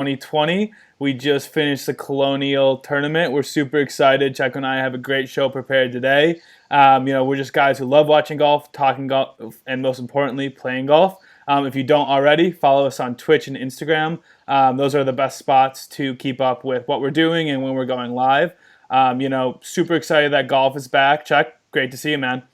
2020. We just finished the Colonial tournament. We're super excited. Checo and I have a great show prepared today. We're just guys who love watching golf, talking golf, and most importantly, playing golf. If you don't already, follow us on Twitch and Instagram. Those are the best spots to keep up with what we're doing and when we're going live. Super excited that golf is back. Chuck, great to see you, man.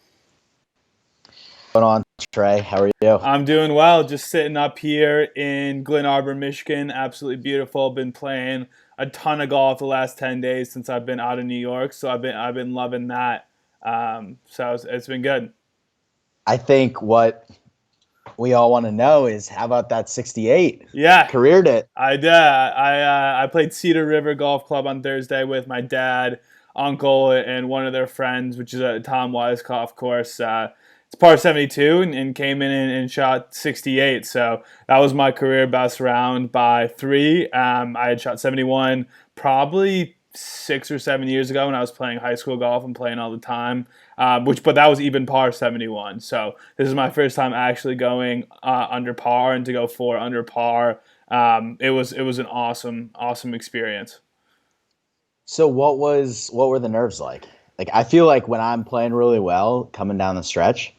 What's going on, Trey? How are you? I'm doing well. Just sitting up here in Glen Arbor, Michigan. Absolutely beautiful. Been playing a ton of golf the last 10 days since I've been out of New York, so I've been loving that. It's been good. I think what we all want to know is how about that 68? Yeah, Careered it. I did. I played Cedar River Golf Club on Thursday with my dad, uncle, and one of their friends, which is a Tom Weiskopf course. It's par 72 and came in and shot 68. So that was my career best round by 3. I had shot 71 probably 6 or 7 years ago when I was playing high school golf and playing all the time. But that was even par 71. So this is my first time actually going under par, and to go 4 under par. It was an awesome experience. So what were the nerves like? Like, I feel like when I'm playing really well coming down the stretch,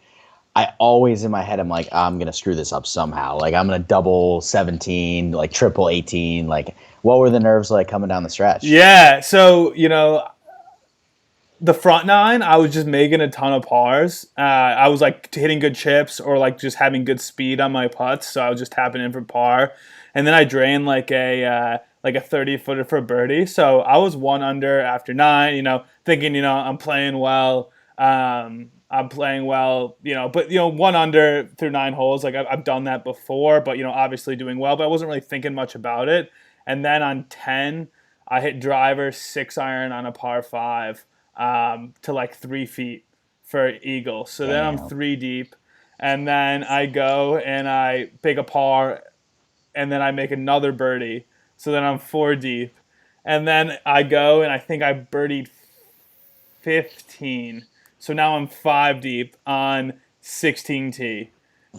I always in my head I'm like, I'm gonna screw this up somehow. Like, I'm gonna double 17, like triple 18. Like, what were the nerves like coming down the stretch? Yeah, so the front 9, I was just making a ton of pars. I was like hitting good chips or like just having good speed on my putts, so I was just tapping in for par. And then I drained like a 30-footer for birdie. So I was 1 under after 9. Thinking I'm playing well. I'm playing well. But 1 under through 9 holes. Like I've done that before, but obviously doing well. But I wasn't really thinking much about it. And then on 10, I hit driver 6 iron on a par 5 to like 3 feet for eagle. So then I'm 3 deep, and then I go and I pick a par, and then I make another birdie. So then I'm 4 deep, and then I go and I think I birdied 15. So now I'm 5 deep on 16T.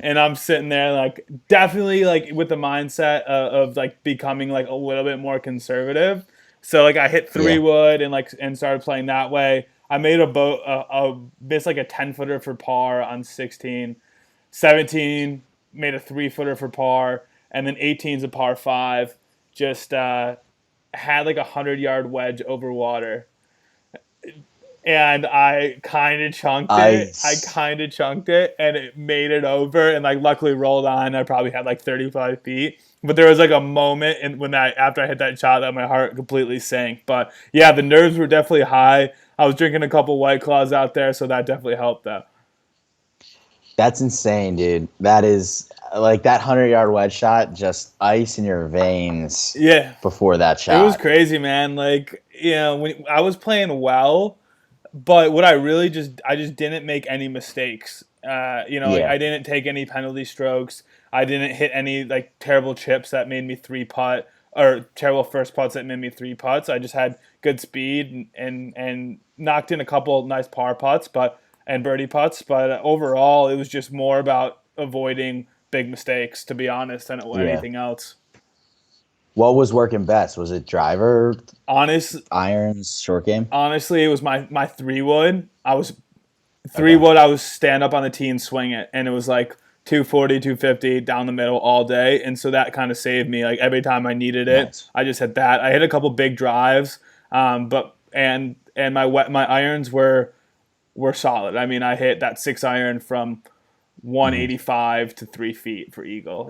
And I'm sitting there like definitely like with the mindset of like becoming like a little bit more conservative. So like I hit 3-wood and started playing that way. I made missed like a 10-footer for par on 16. 17 made a 3-footer for par, and then 18's a par 5. Just had like 100-yard wedge over water. And I kind of chunked it, and it made it over, and like luckily rolled on. I probably had like 35 feet, but there was like a moment after I hit that shot that my heart completely sank. But yeah, the nerves were definitely high. I was drinking a couple White Claws out there, so that definitely helped though. That's insane, dude. That is like that 100-yard wedge shot, just ice in your veins. Yeah. Before that shot, it was crazy, man. Like when I was playing well. But what I just didn't make any mistakes. I didn't take any penalty strokes. I didn't hit any like terrible chips that made me 3-putt, or terrible first putts that made me 3 putts. I just had good speed and knocked in a couple nice par putts, and birdie putts. But overall, it was just more about avoiding big mistakes, to be honest, than anything else. What was working best? Was it driver, irons, short game? Honestly, it was my 3-wood. I was 3-wood. I was stand up on the tee and swing it, and it was like 240, 250 down the middle all day, and so that kind of saved me. Like every time I needed it, nice. I just hit that. I hit a couple big drives, but my irons were solid. I mean, I hit that 6 iron from 185 to 3 feet for eagle.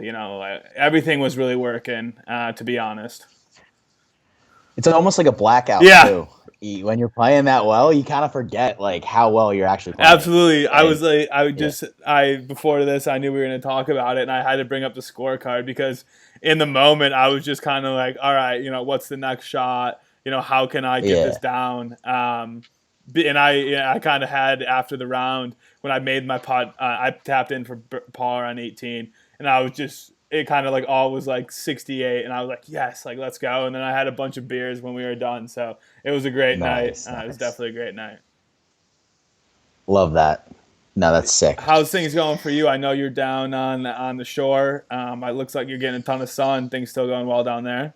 Everything was really working, to be honest. It's almost like a blackout too. When you're playing that well, you kind of forget like how well you're actually playing. Absolutely. Before this, I knew we were going to talk about it, and I had to bring up the scorecard because in the moment I was just kind of like, all right, what's the next shot? How can I get this down? And I kind of had, after the round, when I made my putt, I tapped in for par on 18, and I was just, it kind of like all was like 68, and I was like, yes, like let's go. And then I had a bunch of beers when we were done, so it was a great night. Nice. It was definitely a great night. Love that. No, that's sick. How's things going for you? I know you're down on the shore. It looks like you're getting a ton of sun. Things still going well down there?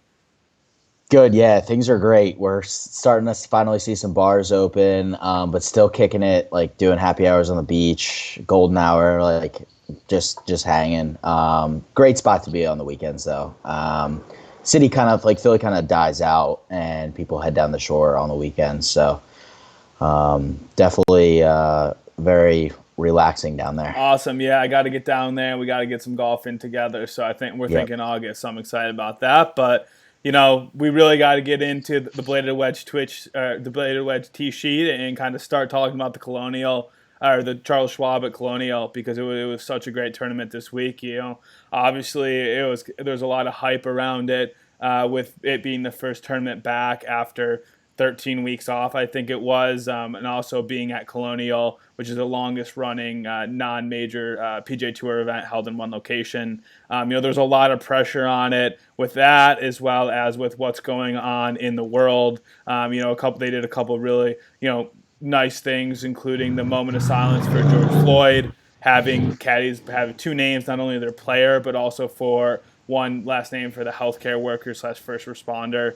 Good, yeah, things are great. We're starting to finally see some bars open, but still kicking it, like doing happy hours on the beach, golden hour, like just hanging. Great spot to be on the weekends, though. City kind of like Philly kind of dies out, and people head down the shore on the weekends. So definitely very relaxing down there. Awesome. Yeah, I got to get down there. We got to get some golf in together. So I think we're Yep. thinking August. So I'm excited about that. But we really got to get into the Bladed Wedge the Bladed Wedge tee sheet, and kind of start talking about the Colonial or the Charles Schwab at Colonial, because it was such a great tournament this week. Obviously there's a lot of hype around it, with it being the first tournament back after 13 weeks off, I think it was, and also being at Colonial, which is the longest running non-major PGA Tour event held in one location. There's a lot of pressure on it with that, as well as with what's going on in the world. They did a couple really nice things, including the moment of silence for George Floyd, having caddies have two names, not only their player but also for one last name for the healthcare worker / first responder.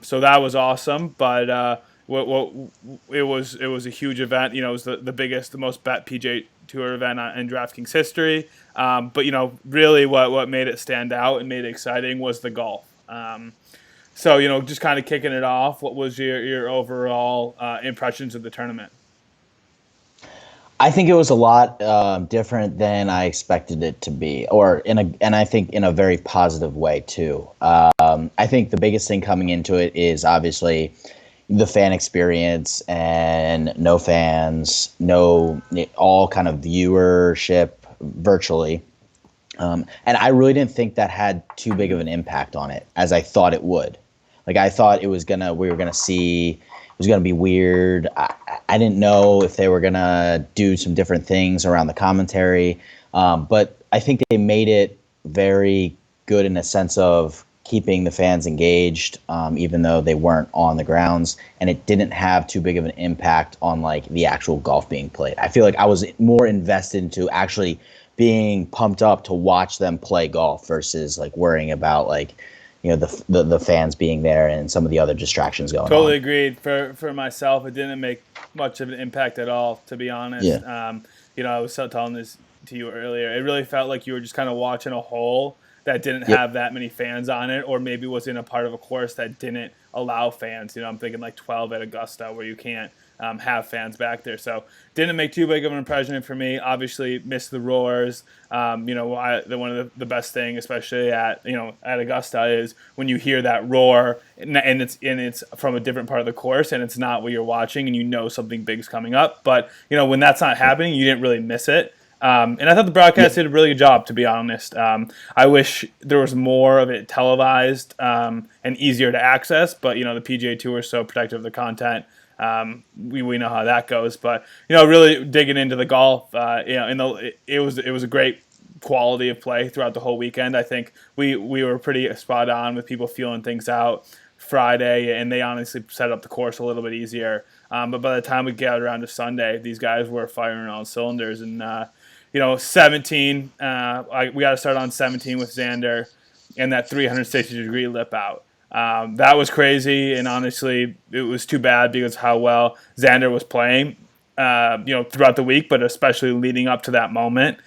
So that was awesome, but it was a huge event. It was the biggest, the most bet PGA Tour event in DraftKings history. But really what made it stand out and made it exciting was the golf. So just kind of kicking it off, what was your overall impressions of the tournament? I think it was a lot different than I expected it to be, and I think in a very positive way too. I think the biggest thing coming into it is obviously the fan experience, and no fans, no all kind of viewership virtually, and I really didn't think that had too big of an impact on it as I thought it would. Like I thought we were gonna see. It was going to be weird. I didn't know if they were going to do some different things around the commentary. But I think they made it very good in a sense of keeping the fans engaged, even though they weren't on the grounds. And it didn't have too big of an impact on like the actual golf being played. I feel like I was more invested into actually being pumped up to watch them play golf versus like worrying about like, the fans being there and some of the other distractions going on. Totally agreed. For myself, it didn't make much of an impact at all, to be honest. Yeah. I was telling this to you earlier. It really felt like you were just kind of watching a hole that didn't have that many fans on it, or maybe was in a part of a course that didn't allow fans. I'm thinking like 12 at Augusta, where you can't have fans back there. So didn't make too big of an impression for me. Obviously missed the roars. One of the best thing, especially at Augusta, is when you hear that roar and it's from a different part of the course, and it's not what you're watching, and something big's coming up. But when that's not happening, you didn't really miss it. And I thought the broadcast did a really good job, to be honest. I wish there was more of it televised and easier to access, but the PGA Tour is so protective of the content. We know how that goes, but really digging into the golf, it was a great quality of play throughout the whole weekend. I think we were pretty spot on with people feeling things out Friday, and they honestly set up the course a little bit easier. But by the time we got around to Sunday, these guys were firing on all cylinders, and 17. We got to start on 17 with Xander and that 360-degree lip out. That was crazy, and honestly, it was too bad because of how well Xander was playing, throughout the week, but especially leading up to that moment.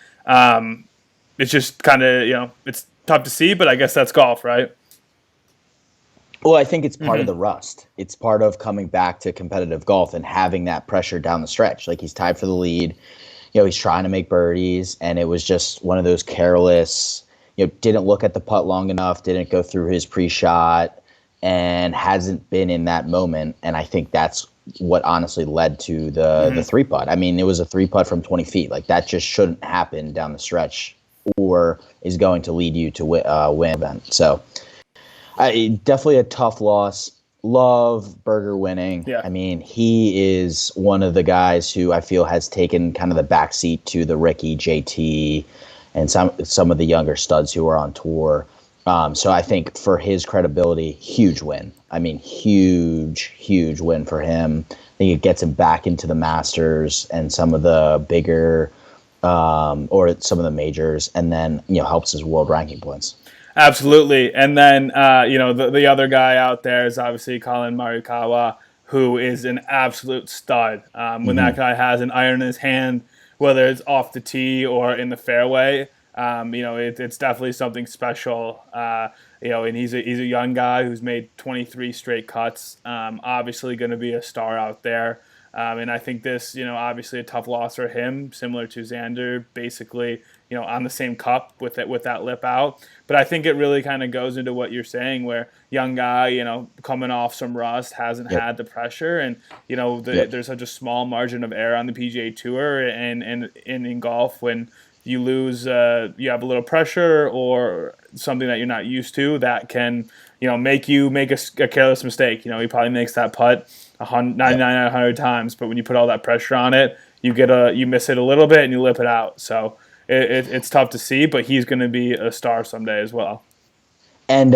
It's just kind of, it's tough to see, but I guess that's golf, right? Well, I think it's part of the rust. It's part of coming back to competitive golf and having that pressure down the stretch. Like, he's tied for the lead. He's trying to make birdies, and it was just one of those careless, didn't look at the putt long enough, didn't go through his pre-shot, and hasn't been in that moment. And I think that's what honestly led to the three putt. I mean, it was a three putt from 20 feet. Like, that just shouldn't happen down the stretch, or is going to lead you to win an event. So, definitely a tough loss. Love Berger winning. Yeah. I mean, he is one of the guys who I feel has taken kind of the backseat to the Ricky, JT, and some of the younger studs who are on tour. So I think for his credibility, huge win. I mean, huge win for him. I think it gets him back into the Masters and some of the bigger or some of the majors, and then helps his world ranking points. Absolutely. And then, the other guy out there is obviously Colin Morikawa, who is an absolute stud. When that Hmm. guy has an iron in his hand, whether it's off the tee or in the fairway, it's definitely something special. And he's a young guy who's made 23 straight cuts. Obviously, going to be a star out there. And I think this, obviously a tough loss for him, similar to Xander, basically, on the same cup with that lip out. But I think it really kind of goes into what you're saying, where young guy, coming off some rust, hasn't Yep. had the pressure, and Yep. there's such a small margin of error on the PGA Tour and in golf when you lose, you have a little pressure or something that you're not used to that can, make you make a careless mistake. He probably makes that putt 99 Yep. out of 100 times, but when you put all that pressure on it, you miss it a little bit and you lip it out. So it's tough to see, but he's going to be a star someday as well. And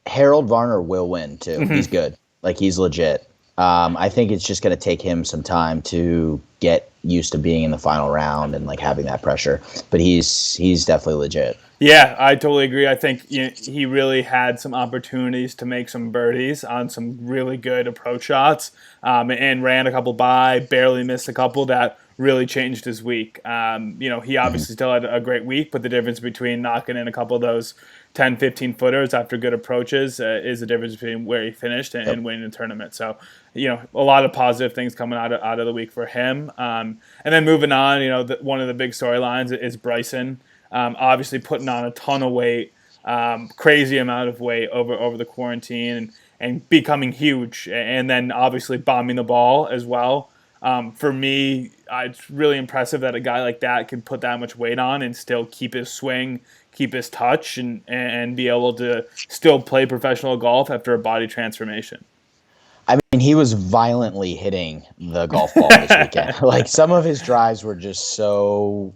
Harold Varner will win too. Mm-hmm. He's good. Like, he's legit. I think it's just going to take him some time to get used to being in the final round and like having that pressure. But he's definitely legit. Yeah, I totally agree. I think he really had some opportunities to make some birdies on some really good approach shots, and ran a couple by, barely missed a couple that really changed his week. He obviously still had a great week, but the difference between knocking in a couple of those 10, 15 footers after good approaches is the difference between where he finished Yep. and winning the tournament. So, a lot of positive things coming out of the week for him. And then moving on, one of the big storylines is Bryson. Obviously putting on a ton of weight, crazy amount of weight over the quarantine and becoming huge, and then obviously bombing the ball as well. For me, it's really impressive that a guy like that can put that much weight on and still keep his swing, keep his touch, and be able to still play professional golf after a body transformation. I mean, he was violently hitting the golf ball this weekend. Like, some of his drives were just so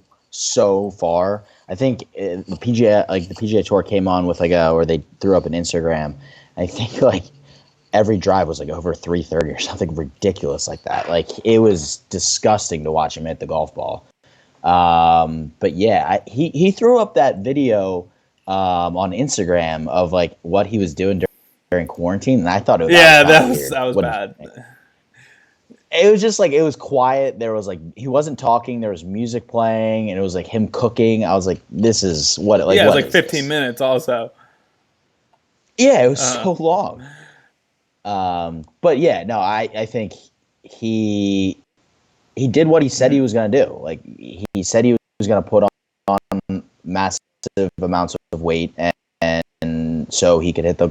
far. I think the PGA Tour came on with where they threw up an Instagram. I think like every drive was like over 330 or something ridiculous like that. Like, it was disgusting to watch him hit the golf ball. But yeah, he threw up that video on Instagram of like what he was doing during quarantine, and I thought That was bad. It was just like, it was quiet. There was like, he wasn't talking. There was music playing, and it was like him cooking. I was like, this is what like. Yeah, it was what like 15 this? minutes also. Yeah, it was so long. But yeah, no, I think he did what he said he was going to do. Like, he said he was going to put on massive amounts of weight, and so he could hit the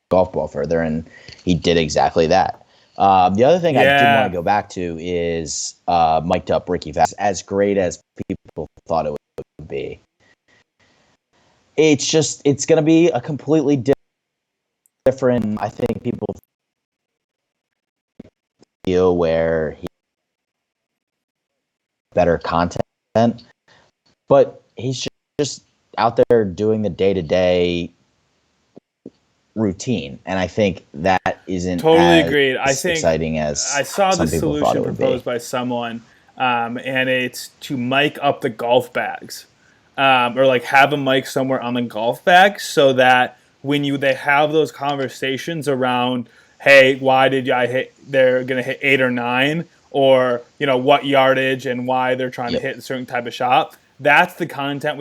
golf ball further, and he did exactly that. The other thing I did want to go back to is mic'd up Ricky Fowler. As great as people thought it would be, it's going to be a completely different. I think people feel where he better content, but he's just out there doing the day-to-day routine, and I think that isn't totally as agreed. I think exciting as I saw the some people thought solution it would proposed be. by someone, and it's to mic up the golf bags, or like have a mic somewhere on the golf bag so that when they have those conversations around, hey, why did I hit? They're gonna hit 8 or 9, or what yardage and why they're trying to hit a certain type of shot. That's the content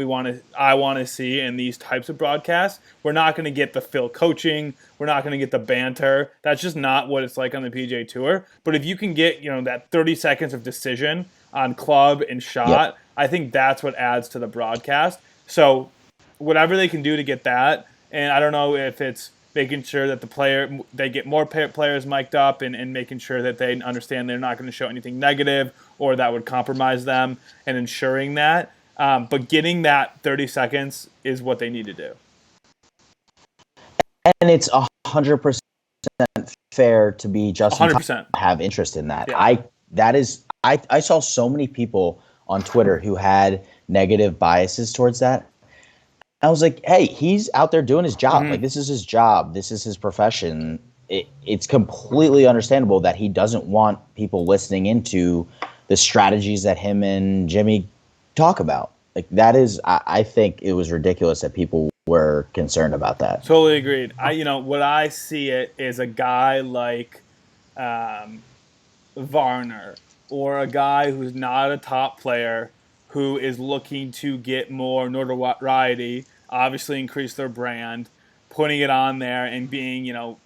I want to see in these types of broadcasts. We're not going to get the Phil coaching. We're not going to get the banter. That's just not what it's like on the PGA Tour. But if you can get, that 30 seconds of decision on club and shot, I think that's what adds to the broadcast. So whatever they can do to get that, and I don't know if it's making sure that they get more players mic'd up and making sure that they understand they're not going to show anything negative or that would compromise them, and ensuring that. But getting that 30 seconds is what they need to do. And it's 100% fair to be Justin 100%. have interest in that. Yeah. I saw so many people on Twitter who had negative biases towards that. I was like, hey, he's out there doing his job. Mm-hmm. Like, this is his job. This is his profession. It's completely understandable that he doesn't want people listening into the strategies that him and Jimmy talk about. Like, that is, I think it was ridiculous that people were concerned about that. Totally agreed. What I see it is a guy like Varner or a guy who's not a top player who is looking to get more notoriety, obviously increase their brand, putting it on there and being,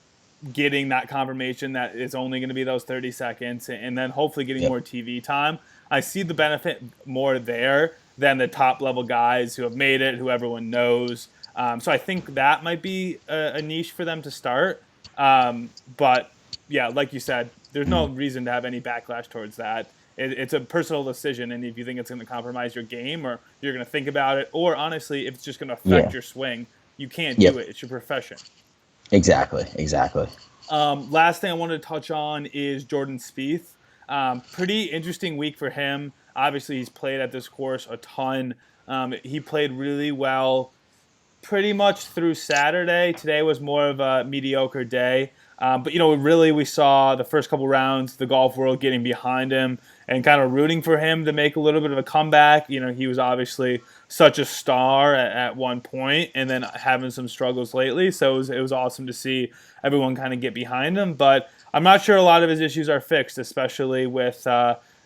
getting that confirmation that it's only going to be those 30 seconds and then hopefully getting Yep. more TV time. I see the benefit more there than the top level guys who have made it, who everyone knows. So I think that might be a niche for them to start. But yeah, like you said, there's no reason to have any backlash towards that. It's a personal decision, and if you think it's going to compromise your game, or you're going to think about it, or honestly, if it's just going to affect your swing, you can't Yep. do it. It's your profession. Exactly. Last thing I wanted to touch on is Jordan Spieth. Pretty interesting week for him. Obviously, he's played at this course a ton. He played really well pretty much through Saturday. Today was more of a mediocre day. But, really we saw the first couple rounds, the golf world getting behind him and kind of rooting for him to make a little bit of a comeback. He was obviously such a star at one point and then having some struggles lately. So it was awesome to see everyone kind of get behind him. But I'm not sure a lot of his issues are fixed, especially with,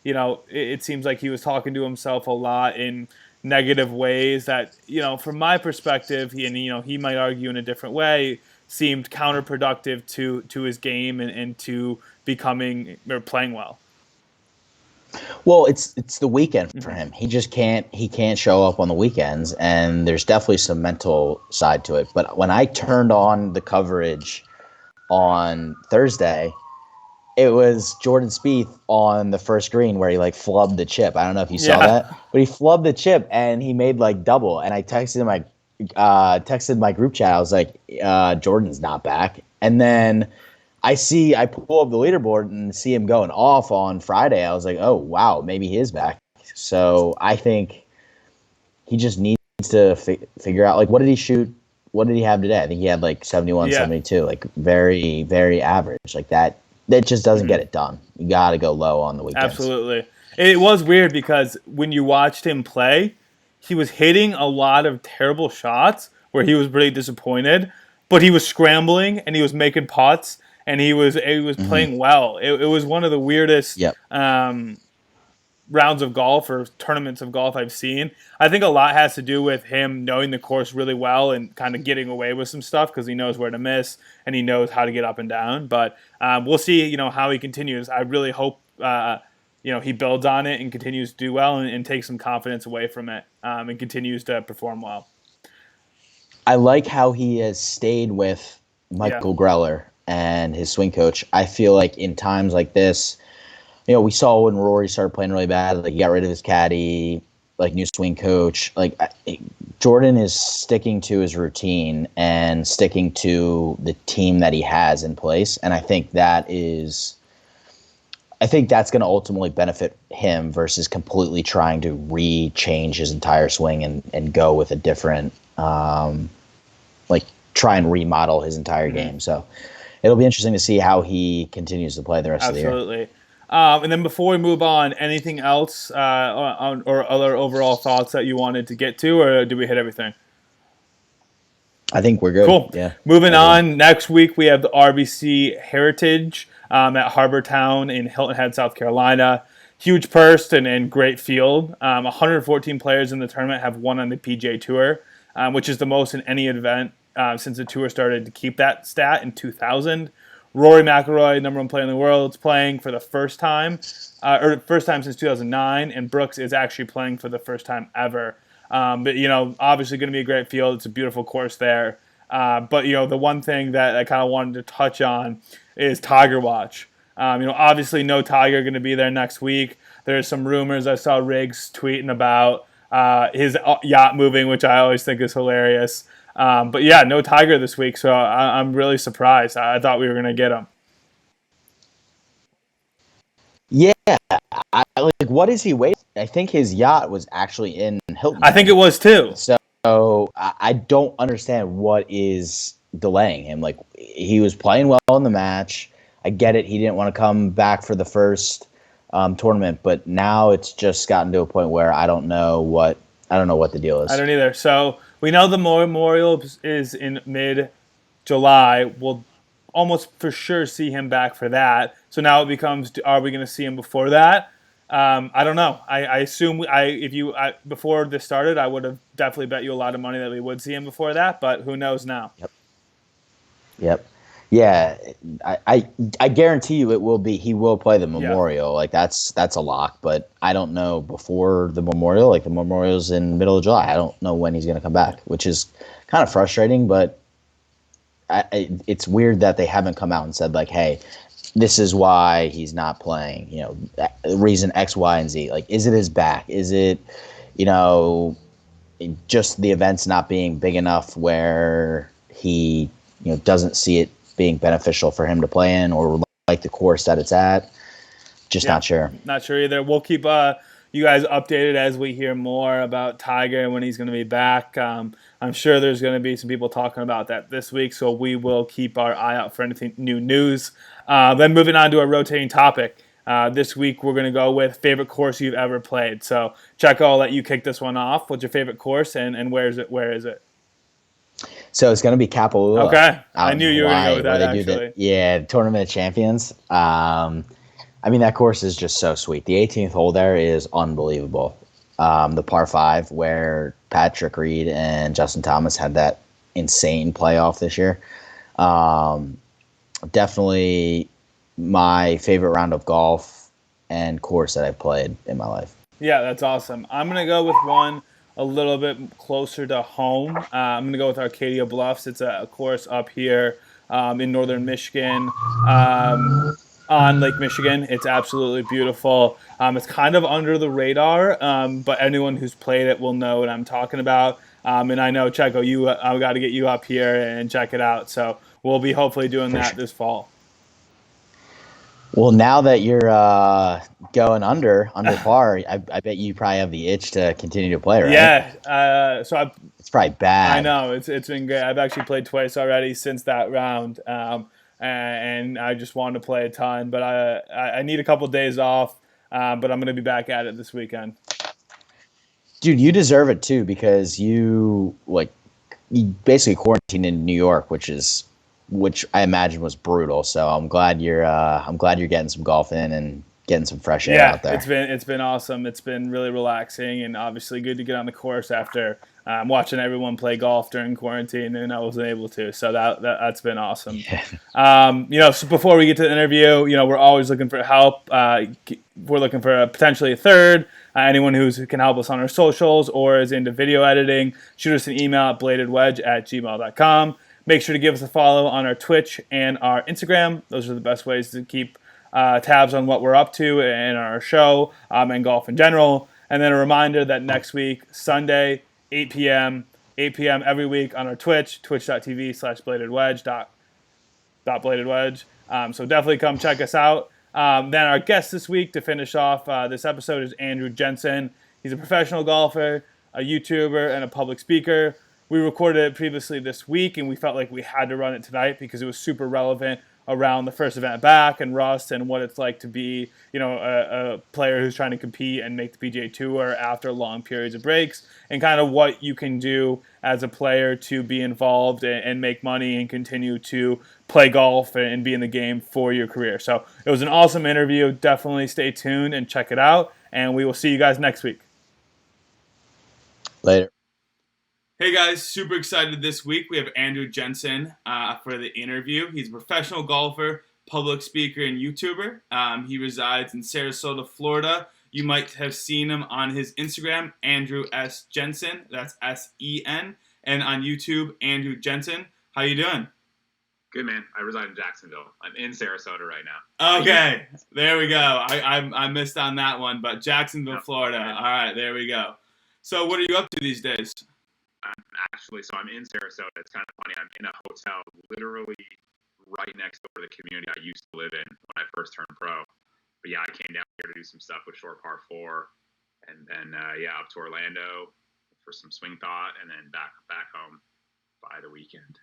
it seems like he was talking to himself a lot in negative ways that, from my perspective, he might argue in a different way, seemed counterproductive to his game and to becoming or playing well. Well, it's the weekend for him. He just can't show up on the weekends, and there's definitely some mental side to it. But when I turned on the coverage on Thursday, it was Jordan Spieth on the first green where he flubbed the chip. I don't know if you saw that, but he flubbed the chip and he made double. And I texted my group chat. I was like, Jordan's not back. And then I pull up the leaderboard and see him going off on Friday. I was like, oh wow, maybe he is back. So I think he just needs to figure out what did he shoot? What did he have today? I think he had 71, 72, very, very average that just doesn't get it done. You got to go low on the weekends. Absolutely. It was weird because when you watched him play, he was hitting a lot of terrible shots where he was really disappointed, but he was scrambling and he was making putts and he was playing well. It was one of the weirdest rounds of golf or tournaments of golf I've seen. I think a lot has to do with him knowing the course really well and kind of getting away with some stuff because he knows where to miss and he knows how to get up and down. But we'll see, how he continues. I really hope, he builds on it and continues to do well and takes some confidence away from it and continues to perform well. I like how he has stayed with Michael Greller and his swing coach. I feel like in times like this, we saw when Rory started playing really bad, he got rid of his caddy, new swing coach. Jordan is sticking to his routine and sticking to the team that he has in place. And I think that's going to ultimately benefit him versus completely trying to re-change his entire swing and go with a different, try and remodel his entire game. So it'll be interesting to see how he continues to play the rest of the year. Absolutely. And then before we move on, anything else or other overall thoughts that you wanted to get to, or did we hit everything? I think we're good. Cool. Yeah. Moving on, next week we have the RBC Heritage at Harbortown in Hilton Head, South Carolina. Huge purse and great field. 114 players in the tournament have won on the PGA Tour, which is the most in any event since the tour started to keep that stat in 2000. Rory McIlroy, number one player in the world, is playing for the first time, or first time since 2009, and Brooks is actually playing for the first time ever. But, obviously going to be a great field. It's a beautiful course there. But, the one thing that I kind of wanted to touch on is Tiger Watch. Obviously no Tiger going to be there next week. There's some rumors I saw Riggs tweeting about his yacht moving, which I always think is hilarious. But yeah, no Tiger this week, so I'm really surprised. I thought we were going to get him. Yeah, what is he waiting? I think his yacht was actually in Hilton. I think it was too. So I don't understand what is delaying him. He was playing well in the match. I get it. He didn't want to come back for the first tournament, but now it's just gotten to a point where I don't know what the deal is. I don't either. So We know the Memorial is in mid-July. We'll almost for sure see him back for that. So now it becomes: are we going to see him before that? I don't know. I assume before this started, I would have definitely bet you a lot of money that we would see him before that. But who knows now? Yep. Yep. Yeah, I guarantee you it will be. He will play the Yeah. Memorial. Like that's a lock. But I don't know before the Memorial. Like the Memorial's in middle of July. I don't know when he's going to come back, which is kind of frustrating. But it's weird that they haven't come out and said like, hey, this is why he's not playing. Reason X, Y, and Z. Like, is it his back? Is it, you know, just the events not being big enough where he doesn't see it being beneficial for him to play in, or like the course that it's at. Just not sure. Not sure either. We'll keep you guys updated as we hear more about Tiger and when he's going to be back. I'm sure there's going to be some people talking about that this week, so we will keep our eye out for anything new news. Then moving on to a rotating topic. This week we're going to go with favorite course you've ever played. So Checo, I'll let you kick this one off. What's your favorite course and where is it? Where is it? So it's going to be Kapalua. Okay, I knew you were going to go with that. Actually, Tournament of Champions. I mean, that course is just so sweet. The 18th hole there is unbelievable. The par 5 where Patrick Reed and Justin Thomas had that insane playoff this year. Definitely my favorite round of golf and course that I've played in my life. Yeah, that's awesome. I'm going to go with one a little bit closer to home. I'm going to go with Arcadia Bluffs. It's a course up here in northern Michigan, on Lake Michigan. It's absolutely beautiful. It's kind of under the radar, but anyone who's played it will know what I'm talking about. And I know, Checo, I've got to get you up here and check it out. So we'll be hopefully doing that this fall. Well, now that you're going under par, I bet you probably have the itch to continue to play, right? Yeah. It's probably bad. I know it's been great. I've actually played twice already since that round, and I just wanted to play a ton. But I need a couple days off, but I'm going to be back at it this weekend. Dude, you deserve it too because you basically quarantined in New York, which I imagine was brutal. So I'm glad you're getting some golf in and getting some fresh air out there. It's been awesome. It's been really relaxing and obviously good to get on the course after watching everyone play golf during quarantine, and I wasn't able to. So that's been awesome. Yeah. So before we get to the interview, we're always looking for help. We're looking for potentially a third. Anyone who can help us on our socials or is into video editing, shoot us an email at bladedwedge@gmail.com. Make sure to give us a follow on our Twitch and our Instagram. Those are the best ways to keep tabs on what we're up to and our show and golf in general. And then a reminder that next week, Sunday, 8 p.m. every week on our Twitch, twitch.tv/bladedwedge. So definitely come check us out. Then our guest this week to finish off this episode is Andrew Jensen. He's a professional golfer, a YouTuber, and a public speaker. We recorded it previously this week, and we felt like we had to run it tonight because it was super relevant around the first event back and Rust and what it's like to be, a player who's trying to compete and make the PGA Tour after long periods of breaks, and kind of what you can do as a player to be involved and make money and continue to play golf and be in the game for your career. So it was an awesome interview. Definitely stay tuned and check it out, and we will see you guys next week. Later. Hey guys, super excited this week. We have Andrew Jensen for the interview. He's a professional golfer, public speaker, and YouTuber. He resides in Sarasota, Florida. You might have seen him on his Instagram, Andrew S. Jensen. That's S-E-N. And on YouTube, Andrew Jensen. How you doing? Good, man. I reside in Jacksonville. I'm in Sarasota right now. Okay, there we go. I missed on that one, but Jacksonville, Florida. All right, there we go. So what are you up to these days? I'm in Sarasota. It's kind of funny. I'm in a hotel literally right next door to the community I used to live in when I first turned pro. But yeah, I came down here to do some stuff with Short Par 4, and then up to Orlando for some swing thought, and then back home by the weekend.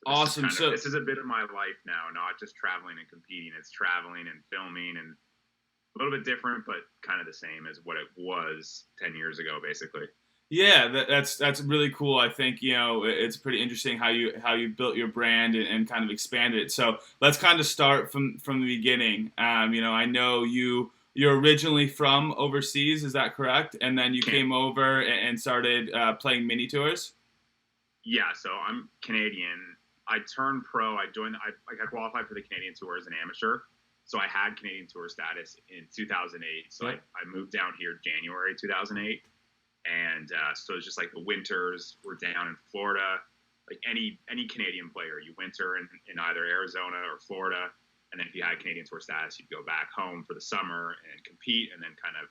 So awesome. This is a bit of my life now, not just traveling and competing. It's traveling and filming, and a little bit different, but kind of the same as what it was 10 years ago, basically. Yeah, that's really cool. I think it's pretty interesting how you built your brand and kind of expanded it. So let's kind of start from the beginning. I know you're originally from overseas, is that correct? And then you came over and started playing mini tours. Yeah, so I'm Canadian. I turned pro. I qualified for the Canadian Tour as an amateur. So I had Canadian Tour status in 2008. So I moved down here January 2008. And so it's just like the winters were down in Florida. Like any Canadian player, you winter in either Arizona or Florida. And then if you had Canadian Tour status, you'd go back home for the summer and compete, and then kind of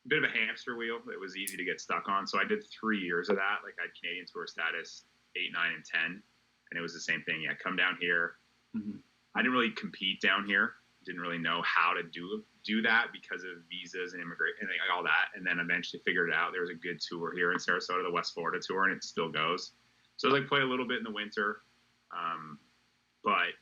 a bit of a hamster wheel. It was easy to get stuck on. So I did 3 years of that. Like I had Canadian Tour status 8, 9, and 10. And it was the same thing. Yeah, come down here. Mm-hmm. I didn't really compete down here. Didn't really know how to do that because of visas and immigration and like all that. And then eventually figured it out. There was a good tour here in Sarasota, the West Florida tour, and it still goes. So like play a little bit in the winter. But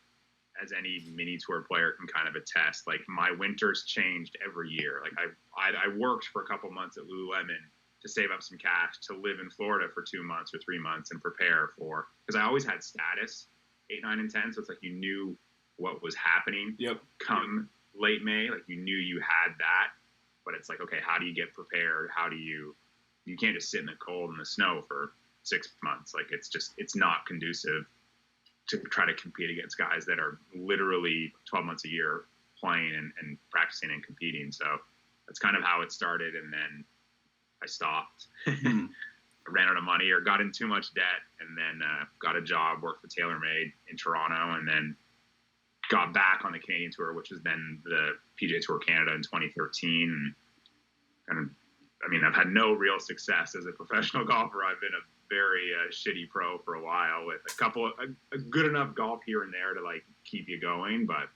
as any mini tour player can kind of attest, like my winters changed every year. Like I worked for a couple months at Lululemon to save up some cash to live in Florida for 2 months or 3 months and prepare for, because I always had status 8, 9, and 10. So it's like you knew what was happening come late May. Like you knew you had that, but it's like, okay, how do you get prepared? You can't just sit in the cold and the snow for 6 months. Like it's not conducive to try to compete against guys that are literally 12 months a year playing and practicing and competing. So that's kind of how it started. And then I stopped. I ran out of money or got in too much debt, and then got a job, worked for TaylorMade in Toronto, and then got back on the Canadian Tour, which has been the PGA Tour Canada in 2013. And I've had no real success as a professional golfer. I've been a very shitty pro for a while with a good enough golf here and there to like keep you going. But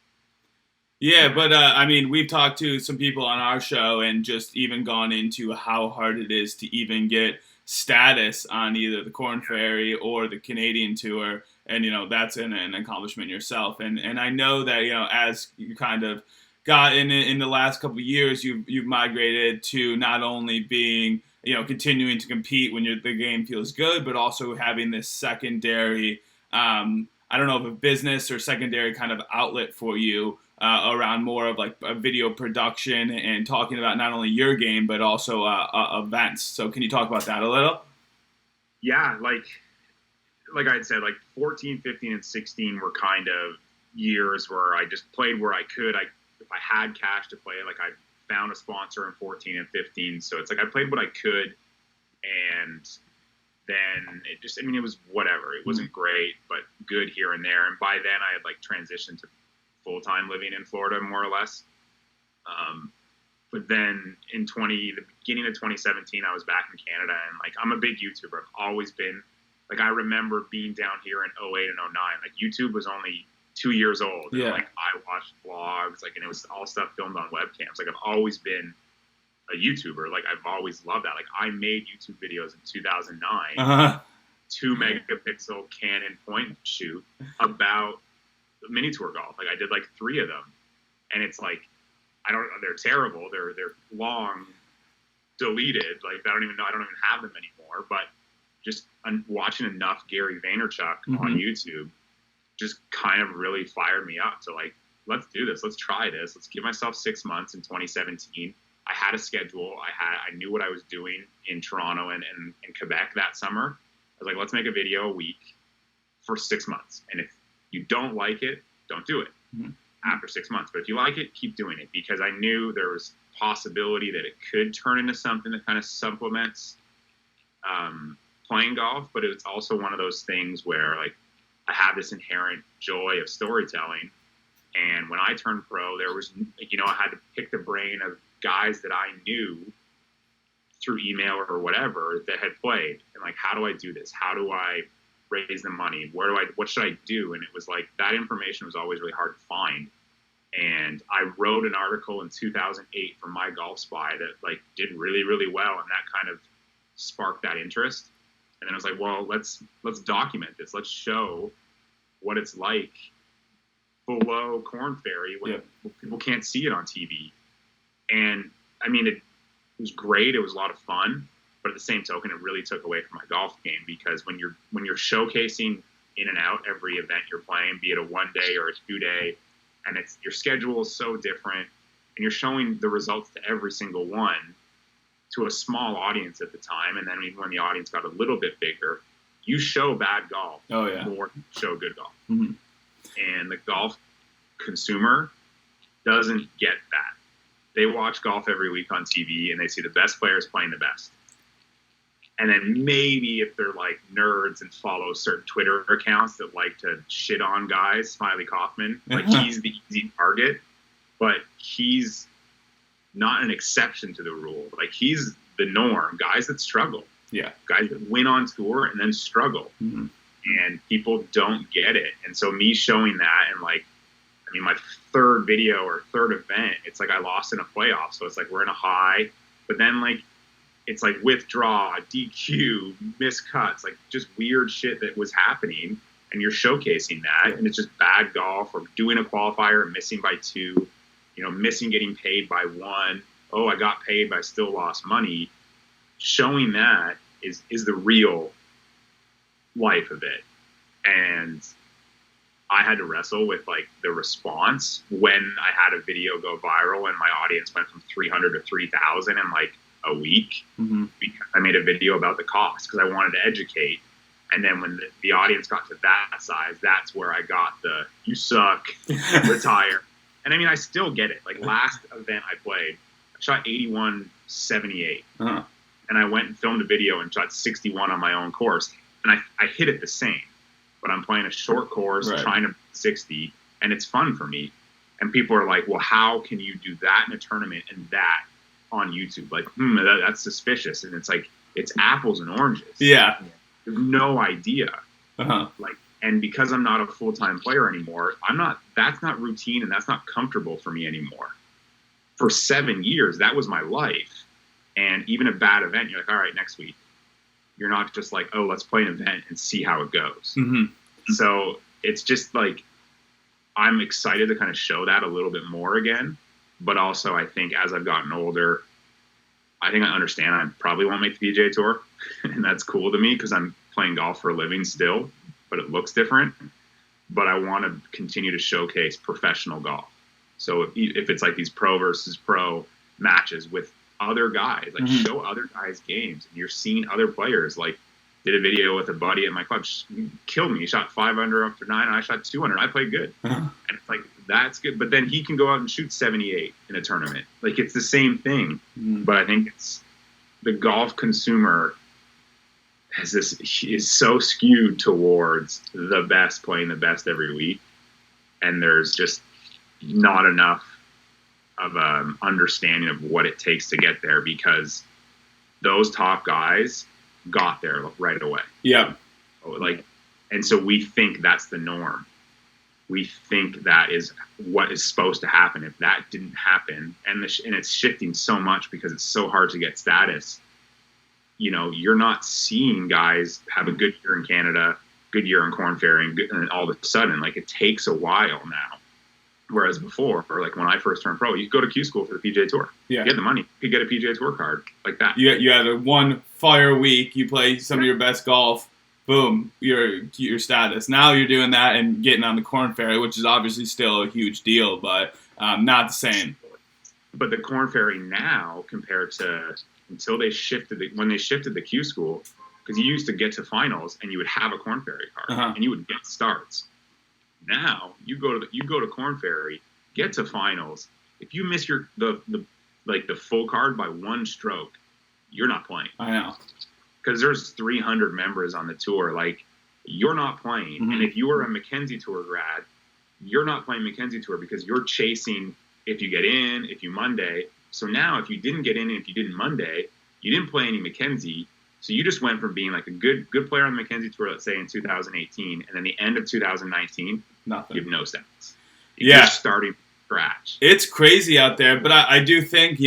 we've talked to some people on our show and just even gone into how hard it is to even get status on either the Korn Ferry or the Canadian Tour. And, that's an accomplishment yourself. And I know that, as you kind of got in the last couple of years, you've migrated to not only being, continuing to compete when the game feels good, but also having this secondary, I don't know if a business or secondary kind of outlet for you around more of like a video production and talking about not only your game, but also events. So can you talk about that a little? Yeah, like I said, like 14, 15, and 16 were kind of years where I just played where I could. If I had cash to play, like I found a sponsor in 14 and 15. So it's like I played what I could, and then it was whatever. It wasn't great, but good here and there. And by then I had like transitioned to full-time living in Florida, more or less. But then in the beginning of 2017, I was back in Canada, and like I'm a big YouTuber. I've always been. Like, I remember being down here in 08 and 09. Like, YouTube was only 2 years old. And, like, I watched vlogs, like, and it was all stuff filmed on webcams. Like, I've always been a YouTuber. Like, I've always loved that. Like, I made YouTube videos in 2009, 2 megapixel Canon point and shoot about mini tour golf. Like, I did, like, 3 of them. And it's like, they're terrible. They're long, deleted. Like, I don't even have them anymore. But just watching enough Gary Vaynerchuk on YouTube just kind of really fired me up to like, let's do this. Let's try this. Let's give myself 6 months in 2017. I had a schedule. I knew what I was doing in Toronto and in Quebec that summer. I was like, let's make a video a week for 6 months. And if you don't like it, don't do it after 6 months. But if you like it, keep doing it, because I knew there was possibility that it could turn into something that kind of supplements playing golf, but it's also one of those things where like I have this inherent joy of storytelling. And when I turned pro, there was, I had to pick the brain of guys that I knew through email or whatever that had played. And like, how do I do this? How do I raise the money? What should I do? And it was like, that information was always really hard to find. And I wrote an article in 2008 for My Golf Spy that like did really, really well. And that kind of sparked that interest. And then I was like, well, let's document this. Let's show what it's like below Korn Ferry when people can't see it on TV. And it was great. It was a lot of fun. But at the same token, it really took away from my golf game, because when you're showcasing in and out every event you're playing, be it a 1 day or a 2 day, and it's your schedule is so different, and you're showing the results to every single one to a small audience at the time, and then even when the audience got a little bit bigger, you show bad golf more than you show good golf. Mm-hmm. And the golf consumer doesn't get that. They watch golf every week on TV, and they see the best players playing the best. And then maybe if they're like nerds and follow certain Twitter accounts that like to shit on guys, Smiley Kaufman, like he's the easy target, but he's not an exception to the rule. Like he's the norm. Guys that struggle. Yeah. Guys that win on tour and then struggle. Mm-hmm. And people don't get it. And so me showing that, and like, I mean, my third video or third event, it's like I lost in a playoff. So it's like we're in a high, but then like, it's like withdraw, DQ, miscuts, like just weird shit that was happening. And you're showcasing that. And it's just bad golf, or doing a qualifier and missing by 2, missing getting paid by 1. Oh, I got paid, but I still lost money. Showing that is the real life of it. And I had to wrestle with like the response when I had a video go viral and my audience went from 300 to 3,000 in like a week. Mm-hmm. Because I made a video about the cost because I wanted to educate. And then when the audience got to that size, that's where I got the "you suck," retire. And I mean, I still get it. Like last event I played, I shot 81.78. Uh-huh. And I went and filmed a video and shot 61 on my own course. And I hit it the same. But I'm playing a short course, trying to 60, and it's fun for me. And people are like, well, how can you do that in a tournament and that on YouTube? Like, that's suspicious. And it's like, it's apples and oranges. Yeah. There's no idea. Uh-huh. Like, and because I'm not a full-time player anymore, that's not routine and that's not comfortable for me anymore. For 7 years, that was my life. And even a bad event, you're like, all right, next week. You're not just like, oh, let's play an event and see how it goes. Mm-hmm. So it's just like, I'm excited to kind of show that a little bit more again. But also, I think as I've gotten older, I think I understand I probably won't make the PGA Tour. And that's cool to me because I'm playing golf for a living still, but it looks different. But I want to continue to showcase professional golf. So if it's like these pro versus pro matches with other guys, like show other guys games, and you're seeing other players. Like did a video with a buddy at my club, killed me. He shot 5 under after 9, and I shot 2 under. I played good, and it's like that's good. But then he can go out and shoot 78 in a tournament. Like it's the same thing. But I think it's the golf consumer is so skewed towards the best playing the best every week, and there's just not enough of an understanding of what it takes to get there, because those top guys got there right away. Yeah. Like, and so we think that's the norm. We think that is what is supposed to happen. If that didn't happen, and it's shifting so much because it's so hard to get status, you're not seeing guys have a good year in Canada, good year in Korn Ferry, and all of a sudden, like it takes a while now. Whereas before, or like when I first turned pro, you go to Q school for the PGA Tour. Yeah. You get the money. You get a PGA Tour card like that. You had a one fire week. You play some of your best golf. Boom, your status. Now you're doing that and getting on the Korn Ferry, which is obviously still a huge deal, but not the same. But the Korn Ferry now, compared to when they shifted the Q school, because you used to get to finals and you would have a Korn Ferry card and you would get starts. Now you go to Korn Ferry, get to finals. If you miss the full card by 1 stroke, you're not playing. I know, because there's 300 members on the tour. Like you're not playing, and if you were a Mackenzie Tour grad, you're not playing Mackenzie Tour because you're chasing if you get in, if you Monday. So now if you didn't get in and if you didn't Monday, you didn't play any Mackenzie. So you just went from being like a good player on the Mackenzie Tour, let's say in 2018, and then the end of 2019. Nothing. You have no stats. You're starting from scratch. It's crazy out there, but I do think,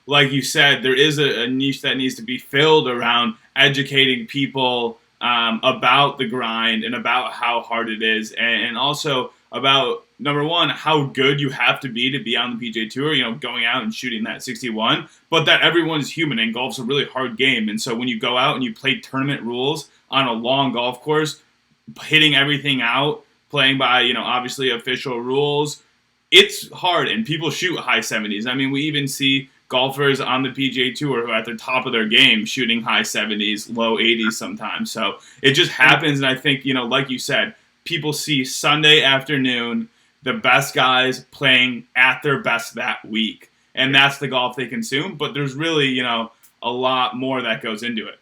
like you said, there is a niche that needs to be filled around educating people about the grind and about how hard it is. And also, about, number one, how good you have to be on the PGA Tour, you know, going out and shooting that 61, but that everyone's human and golf's a really hard game. And so when you go out and you play tournament rules on a long golf course, hitting everything out, playing by, you know, obviously official rules, it's hard, and people shoot high 70s. I mean, we even see golfers on the PGA Tour who are at the top of their game shooting high 70s, low 80s sometimes. So it just happens, and I think, you know, like you said, people see Sunday afternoon the best guys playing at their best that week, and that's the golf they consume. But there's really, you know, a lot more that goes into it.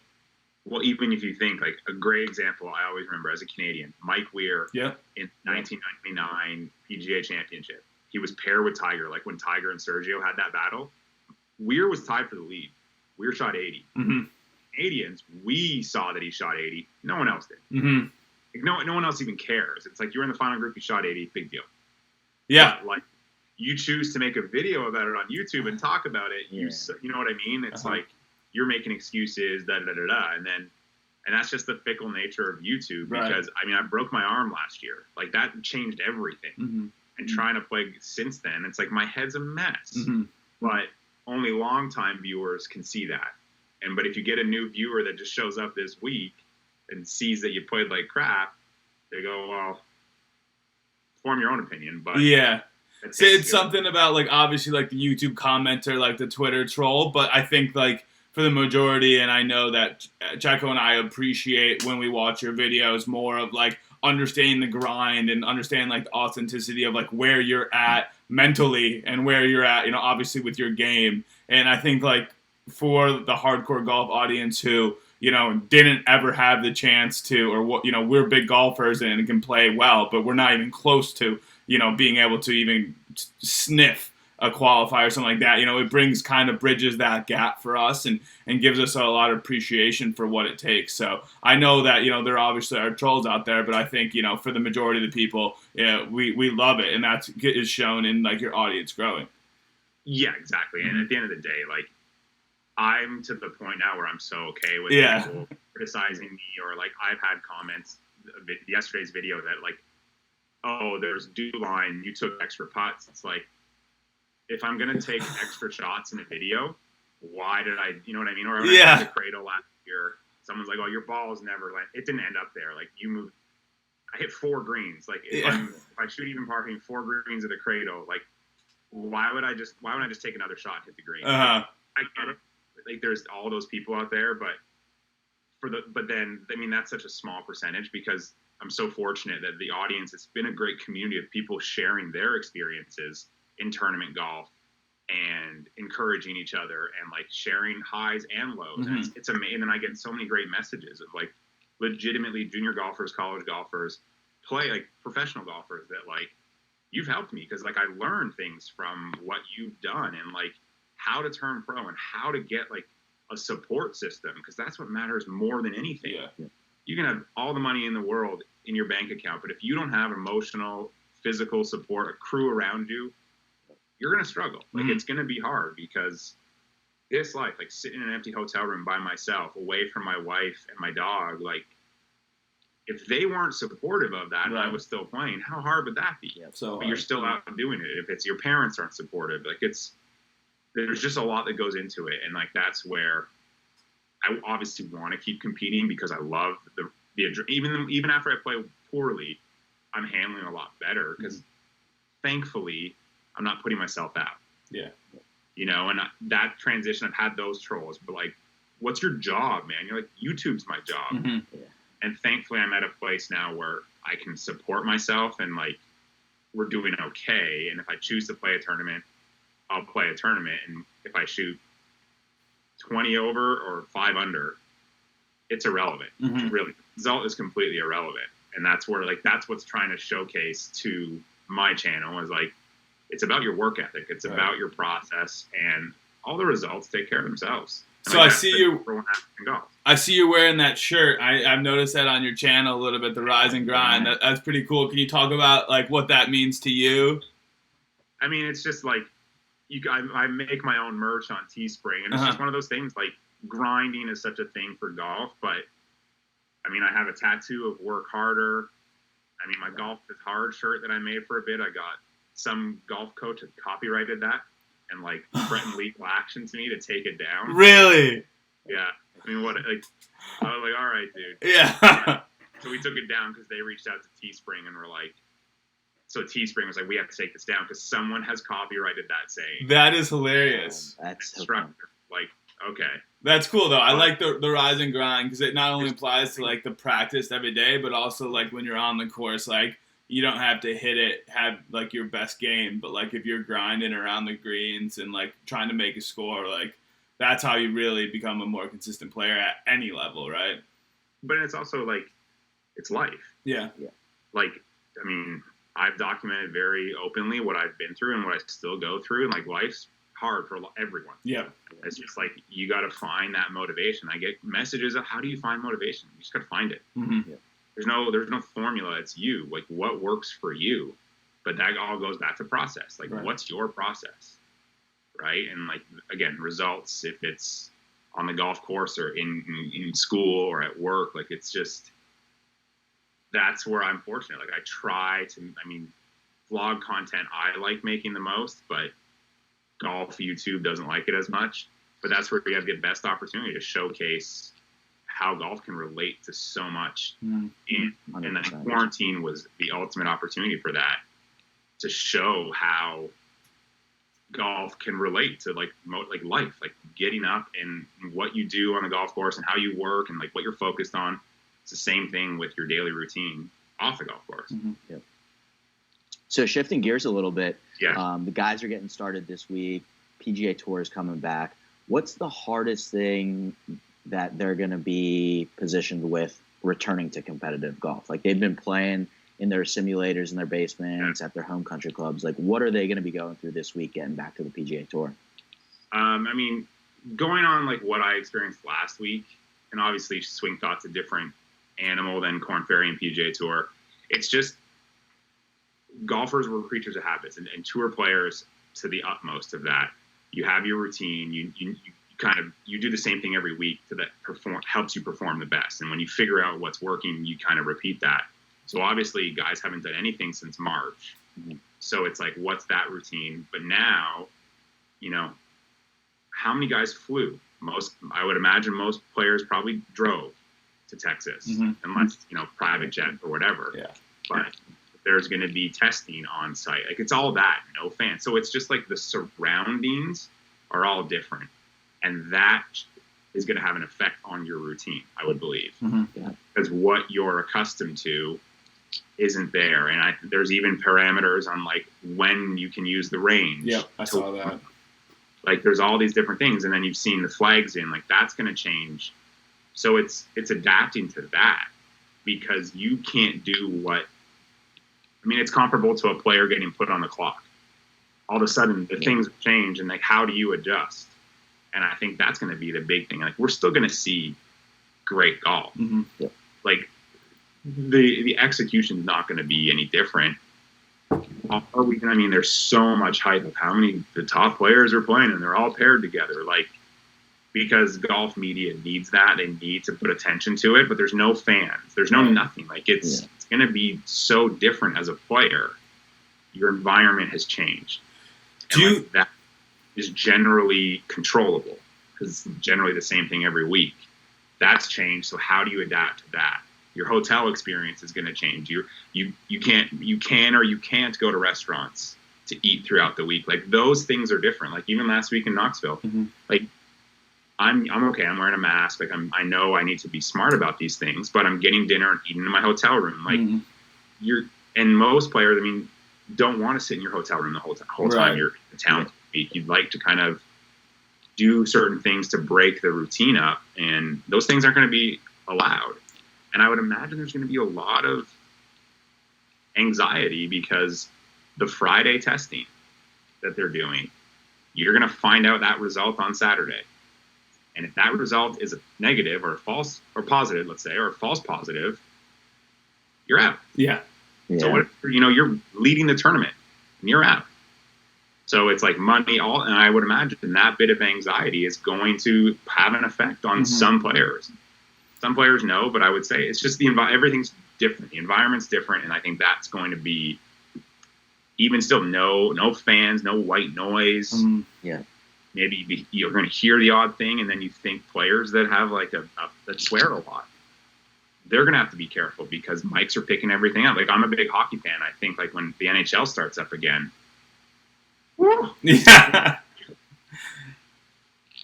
Well, even if you think, like, a great example I always remember as a Canadian, Mike Weir in 1999 PGA Championship. He was paired with Tiger. Like, when Tiger and Sergio had that battle, Weir was tied for the lead. Weir shot 80. Mm-hmm. Canadians, we saw that he shot 80. No one else did. Mm-hmm. Like, no one else even cares. It's like, you're in the final group, you shot 80, big deal. Yeah. But, like, you choose to make a video about it on YouTube and talk about it. You know what I mean? It's like, you're making excuses, and that's just the fickle nature of YouTube. Because, I mean, I broke my arm last year. Like, that changed everything. Mm-hmm. And trying to play since then, it's like my head's a mess. Mm-hmm. But only longtime viewers can see that. But if you get a new viewer that just shows up this week and sees that you played like crap, they go, well, form your own opinion. But yeah, it's something about, like, obviously, like, the YouTube commenter, like the Twitter troll. But I think, like, for the majority, and I know that Checo and I appreciate when we watch your videos more of, like, understanding the grind and understanding, like, the authenticity of, like, where you're at mentally and where you're at, you know, obviously with your game. And I think, like, for the hardcore golf audience who, you know, didn't ever have the chance to, or what, you know, we're big golfers and can play well, but we're not even close to, you know, being able to even sniff a qualifier or something like that. You know, it bridges that gap for us and gives us a lot of appreciation for what it takes. So I know that, you know, there obviously are trolls out there, but I think, you know, for the majority of the people, we love it, and that is shown in, like, your audience growing. Yeah, exactly. And at the end of the day, like, I'm to the point now where I'm so okay with people criticizing me, or, like, I've had comments yesterday's video that, like, oh, there's dew line, you took extra putts. It's like, if I'm going to take extra shots in a video, why did I, you know what I mean? Or when I took the cradle last year, someone's like, oh, your ball's never land. It didn't end up there. Like, you moved, I hit 4 greens. Like, if I shoot even par hitting 4 greens at the cradle, like, why would I just take another shot and hit the green? Uh-huh. I get it. Like, there's all those people out there, but then, I mean, that's such a small percentage, because I'm so fortunate that the audience, it's been a great community of people sharing their experiences in tournament golf and encouraging each other and, like, sharing highs and lows. Mm-hmm. And it's amazing. And I get so many great messages of, like, legitimately junior golfers, college golfers, like, professional golfers that, like, you've helped me, because, like, I learned things from what you've done, and, like, how to turn pro and how to get, like, a support system, because that's what matters more than anything. Yeah. You can have all the money in the world in your bank account, but if you don't have emotional, physical support, a crew around you, you're going to struggle. Like, it's going to be hard, because this life, like, sitting in an empty hotel room by myself, away from my wife and my dog, like, if they weren't supportive of that and I was still playing, how hard would that be? But you're still out doing it. If it's your parents aren't supportive, like, there's just a lot that goes into it. And, like, that's where I obviously want to keep competing, because I love the even after I play poorly, I'm handling a lot better, because thankfully I'm not putting myself out. Yeah. You know, and that transition, I've had those trolls, but, like, what's your job, man? You're like, YouTube's my job. Mm-hmm. Yeah. And thankfully I'm at a place now where I can support myself, and, like, we're doing okay. And if I choose to play a tournament, I'll play a tournament. And if I shoot 20 over or 5 under, it's irrelevant. Mm-hmm. Really, the result is completely irrelevant. And that's where, like, that's what's trying to showcase to my channel, is, like, it's about your work ethic. It's about your process, and all the results take care of themselves. And, so, like, I see you. Golf. I see you wearing that shirt. I've noticed that on your channel a little bit, the Rise and Grind. That's pretty cool. Can you talk about, like, what that means to you? I mean, it's just like, I make my own merch on Teespring, and it's just one of those things. Like, grinding is such a thing for golf, but I mean, I have a tattoo of work harder. I mean, my Golf is Hard shirt that I made for a bit, I got some golf coach had copyrighted that and like threatened legal action to me to take it down. Really? Yeah. I mean, what? Like, I was like, all right, dude. Yeah. So we took it down because they reached out to Teespring and were like, so Teespring was like, we have to take this down because someone has copyrighted that saying. That is hilarious. That's so Instructor, funny. like, okay. That's cool though. I like the rise and grind because it not only applies to like the practice every day, but also like when you're on the course, like you don't have to have like your best game, but like if you're grinding around the greens and like trying to make a score, like that's how you really become a more consistent player at any level, right? But it's also like, it's life. Yeah. Like, I mean, I've documented very openly what I've been through and what I still go through, and like life's hard for everyone. Yeah. It's just like you got to find that motivation. I get messages of how do you find motivation? You just got to find it. Mm-hmm. Yeah. There's no formula. It's you. Like what works for you. But that all goes back to process. Like Right. What's your process, right? And like again, results. If it's on the golf course or in school or at work, like it's just that's where I'm fortunate. Like I try to. I mean, vlog content I like making the most, but golf YouTube doesn't like it as much. But that's where you have the best opportunity to showcase how golf can relate to so much. And then 100%. quarantine was the ultimate opportunity for that, to show how golf can relate to like life, like getting up and what you do on the golf course and how you work and like what you're focused on. It's the same thing with your daily routine off the golf course. Mm-hmm. Yep. So shifting gears a little bit, Yeah. the guys are getting started this week. PGA Tour is coming back. What's the hardest thing that they're going to be positioned with returning to competitive golf? Like they've been playing in their simulators in their basements at their home country clubs. Like what are they going to be going through this week getting back to the PGA Tour? I mean, going on like what I experienced last week, and obviously Swing Thought's a different animal than Korn Ferry and PGA Tour. It's just golfers were creatures of habits, and tour players to the utmost of that. You have your routine. You do the same thing every week that helps you perform the best. And when you figure out what's working, you kind of repeat that. So obviously, guys haven't done anything since March. Mm-hmm. So it's like, what's that routine? But now, how many guys flew? I would imagine most players probably drove to Texas, unless, private jet or whatever. Yeah. But there's going to be testing on site. Like it's all that, no fans. So it's just like the surroundings are all different. And that is going to have an effect on your routine, I would believe. Mm-hmm. Yeah. Because what you're accustomed to isn't there. And there's even parameters on like when you can use the range. Yeah, I saw that. Like there's all these different things. And then you've seen the flags in, like that's going to change. So it's adapting to that, because you can't do it's comparable to a player getting put on the clock. All of a sudden the things change, and like, how do you adjust? And I think that's going to be the big thing. Like we're still going to see great golf. Mm-hmm. Yeah. Like the execution is not going to be any different. There's so much hype of how many the top players are playing, and they're all paired together. Like, because golf media needs that. They need to put attention to it, but there's no fans. There's no nothing. Like it's going to be so different as a player. Your environment has changed. That is generally controllable, because it's generally the same thing every week. That's changed. So how do you adapt to that? Your hotel experience is going to change. You can or you can't go to restaurants to eat throughout the week. Like those things are different. Like even last week in Knoxville, like I'm okay. I'm wearing a mask. Like I know I need to be smart about these things, but I'm getting dinner and eating in my hotel room. Like and most players, don't want to sit in your hotel room the whole time you're in town. You'd like to kind of do certain things to break the routine up, and those things aren't going to be allowed. And I would imagine there's going to be a lot of anxiety, because the Friday testing that they're doing, you're going to find out that result on Saturday. And if that result is a negative or false or positive, let's say, or a false positive, you're out. Yeah. So what, you're leading the tournament and you're out. So it's like money, and I would imagine that bit of anxiety is going to have an effect on some players. Some players no, but I would say it's just everything's different. The environment's different, and I think that's going to be even still no fans, no white noise. Yeah. Maybe you're going to hear the odd thing, and then you think players that have like that swear a lot, they're going to have to be careful because mics are picking everything up. Like, I'm a big hockey fan. I think like when the NHL starts up again, Yeah.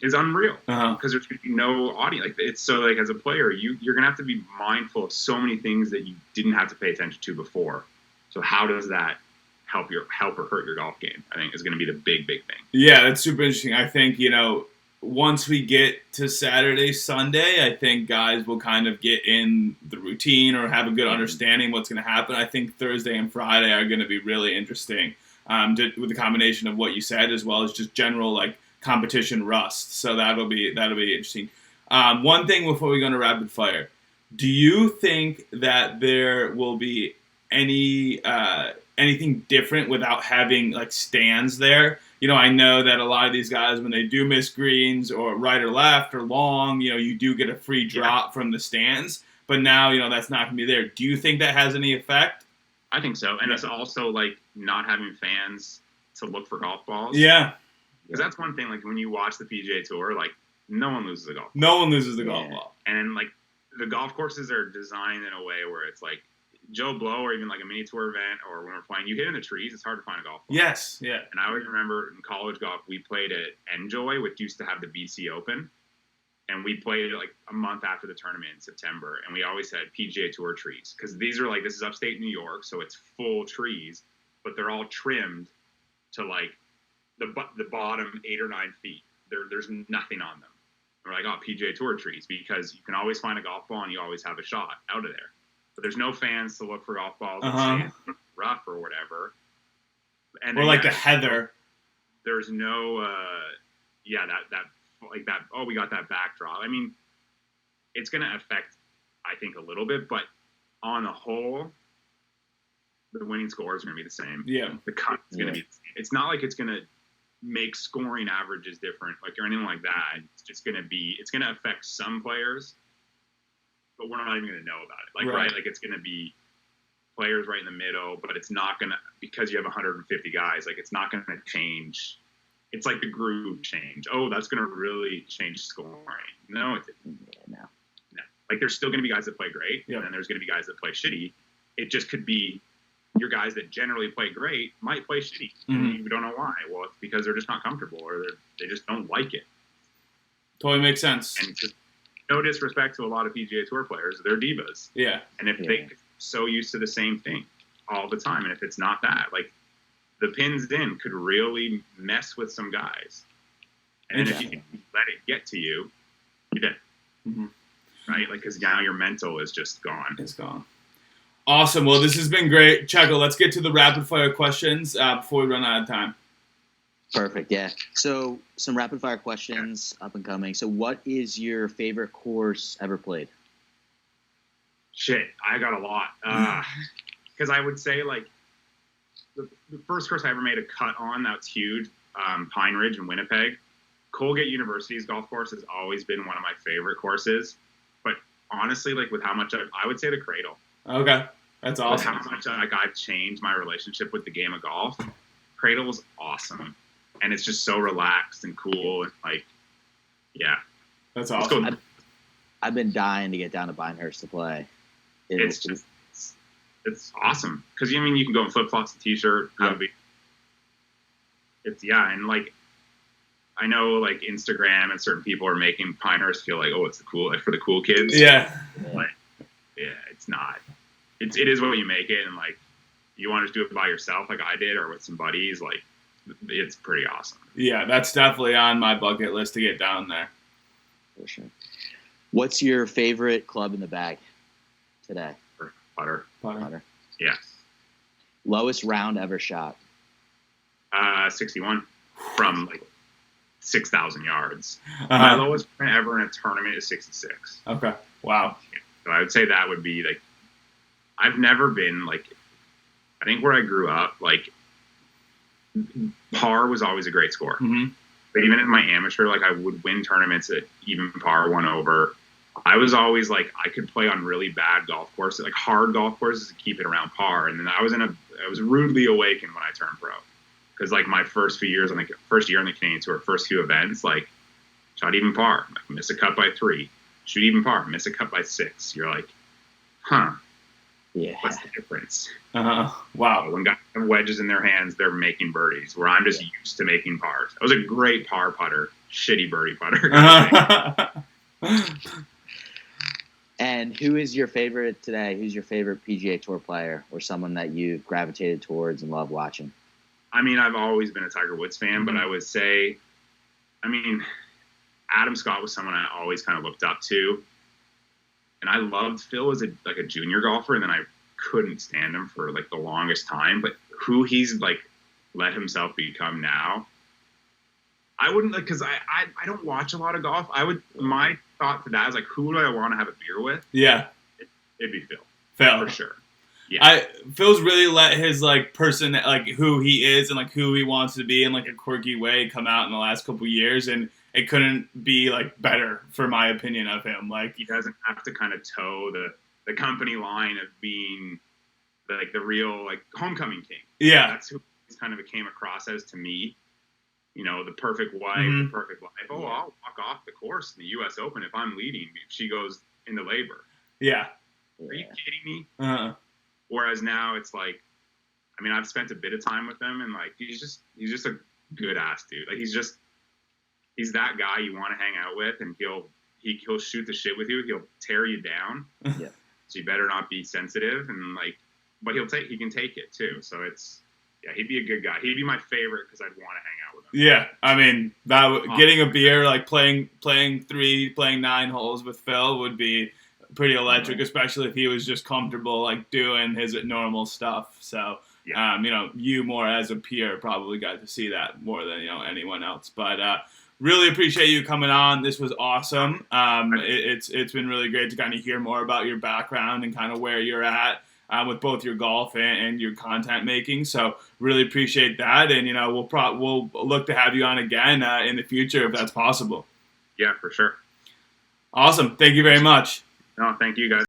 is unreal Uh-huh. because there's going to be no audience. Like, it's so like as a player, you're going to have to be mindful of so many things that you didn't have to pay attention to before. So how does that help or hurt your golf game? I think is going to be the big thing. Yeah, that's super interesting. I think, once we get to Saturday, Sunday, I think guys will kind of get in the routine or have a good understanding what's going to happen. I think Thursday and Friday are going to be really interesting with the combination of what you said as well as just general like competition rust. So that'll be interesting. One thing before we go into rapid fire, do you think that there will be anything different without having like stands there? I know that a lot of these guys, when they do miss greens or right or left or long, you do get a free drop from the stands. But now, that's not going to be there. Do you think that has any effect? I think so. And it's also like not having fans to look for golf balls. Yeah. Because that's one thing, like when you watch the PGA Tour, like no one loses a golf ball. No one loses the golf ball. And like the golf courses are designed in a way where it's like Joe Blow or even like a mini tour event or when we're playing, you hit in the trees, it's hard to find a golf ball. Yes, yeah. And I always remember in college golf, we played at Enjoy, which used to have the BC Open. And we played like a month after the tournament in September. And we always had PGA Tour trees. Because these are like, this is upstate New York, so it's full trees. But they're all trimmed to like the bottom 8 or 9 feet. There's nothing on them. We're like, oh, PGA Tour trees. Because you can always find a golf ball and you always have a shot out of there. But there's no fans to look for golf balls and rough or whatever. And or like the heather. There's no, we got that backdrop. I mean, it's going to affect, I think, a little bit, but on the whole, the winning scores are going to be the same. Yeah. The cut is going to be, it's not like it's going to make scoring averages different, like, or anything like that. It's just going to affect some players, but we're not even going to know about it. Like, right? Like, it's going to be players right in the middle, but it's not going to, because you have 150 guys, like, it's not going to change. It's like the groove change. Oh, that's going to really change scoring. No, it didn't. No. Like, there's still going to be guys that play great, and then there's going to be guys that play shitty. It just could be your guys that generally play great might play shitty. And you don't know why. Well, it's because they're just not comfortable, or they just don't like it. Totally makes sense. And just no disrespect to a lot of PGA Tour players, they're divas. Yeah. And if they're so used to the same thing all the time, and if it's not that, like, the pins in could really mess with some guys. And if you let it get to you, you're dead. Right? Like, because now your mental is just gone. It's gone. Awesome. Well, this has been great. Checo, let's get to the rapid fire questions before we run out of time. Perfect, yeah. So, some rapid fire questions up and coming. So, what is your favorite course ever played? Shit, I got a lot. Because I would say, like, the first course I ever made a cut on, that was huge, Pine Ridge in Winnipeg. Colgate University's golf course has always been one of my favorite courses. But honestly, like, with how much I would say the Cradle. Okay, that's awesome. With how much I've changed my relationship with the game of golf. Cradle was awesome. And it's just so relaxed and cool. And, like, yeah. That's awesome. I've been dying to get down to Pinehurst to play. It's awesome. Because, I mean, you can go in flip-flops and T-shirt. And, like, I know, like, Instagram and certain people are making Pinehurst feel like, oh, it's like for the cool kids. Yeah. But, yeah, it's not. It is what you make it. And, like, you want to do it by yourself like I did or with some buddies, like, it's pretty awesome. Yeah, that's definitely on my bucket list to get down there. For sure. What's your favorite club in the bag today? Putter. Yeah. Lowest round ever shot? 61 from like 6,000 yards. My lowest ever in a tournament is 66. Okay. Wow. So I would say that would be like, I've never been like, I think where I grew up, like, par was always a great score. But even in my amateur, like, I would win tournaments at even par, 1 over, I was always like, I could play on really bad golf courses, like hard golf courses, to keep it around par. And then I was rudely awakened when I turned pro, because like my first few years on the first year on the Canadian Tour, first few events, like shot even par, like miss a cut by 3, shoot even par, miss a cut by 6. You're like, huh, Yeah. what's the difference? Wow. When guys have wedges in their hands, they're making birdies, where I'm just used to making pars. I was a great par putter, shitty birdie putter. And who is your favorite today? Who's your favorite PGA Tour player or someone that you've gravitated towards and love watching? I mean, I've always been a Tiger Woods fan, but I would say, I mean, Adam Scott was someone I always kind of looked up to. And I loved Phil as a junior golfer, and then I couldn't stand him for like the longest time. But who he's like let himself become now, I wouldn't like, because I don't watch a lot of golf. My thought to that is like, who do I want to have a beer with? Yeah. It'd be Phil. Phil. For sure. Yeah. Phil's really let his like person, like who he is and like who he wants to be in like a quirky way come out in the last couple years, and it couldn't be like better for my opinion of him. Like he doesn't have to kind of toe the company line of being like the real like homecoming king. Yeah. That's who he kind of came across as to me. You know, the perfect wife, the perfect life. Oh, yeah. I'll walk off the course in the U.S. Open if I'm leading. If she goes into labor. Yeah. Are you kidding me? Whereas now it's like, I mean, I've spent a bit of time with him, and like he's just a good ass dude. Like he's that guy you want to hang out with, and he'll shoot the shit with you. He'll tear you down. Yeah. So you better not be sensitive, and like, but he can take it too. So he'd be a good guy. He'd be my favorite because I'd want to hang out with him. Yeah, I mean, getting a beer, like playing 9 holes with Phil would be pretty electric, especially if he was just comfortable like doing his normal stuff. So, you more as a peer probably got to see that more than anyone else. But really appreciate you coming on. This was awesome. It's been really great to kind of hear more about your background and kind of where you're at. With both your golf and your content making, so really appreciate that, and we'll look to have you on again in the future if that's possible. Yeah, for sure. Awesome, thank you very much. No, thank you guys.